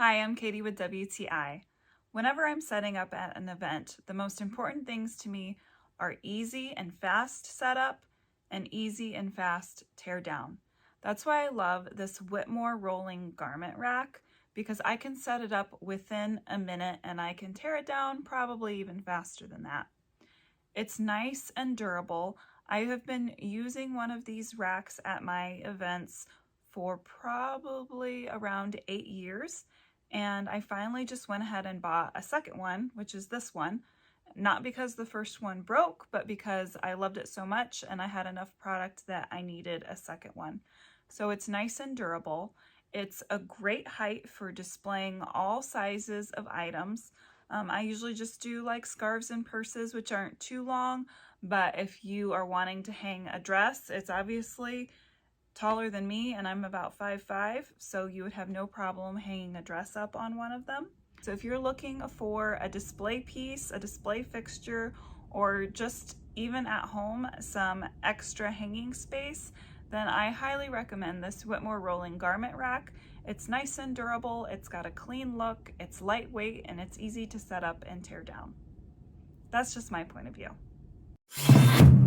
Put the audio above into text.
Hi, I'm Katie with WTI. Whenever I'm setting up at an event, the most important things to me are easy and fast setup and easy and fast tear down. That's why I love this Whitmor rolling garment rack because I can set it up within a minute and I can tear it down probably even faster than that. It's nice and durable. I have been using one of these racks at my events for probably around 8 years, and I finally just went ahead and bought a second one, which is this one. Not because the first one broke, but because I loved it so much and I had enough product that I needed a second one. So it's nice and durable. It's a great height for displaying all sizes of items. I usually just do like scarves and purses, which aren't too long, but if you are wanting to hang a dress, it's obviously taller than me and I'm about 5'5", so you would have no problem hanging a dress up on one of them. So if you're looking for a display piece, a display fixture, or just even at home some extra hanging space, then I highly recommend this Whitmor rolling garment rack. It's nice and durable, it's got a clean look, it's lightweight, and it's easy to set up and tear down. That's just my point of view.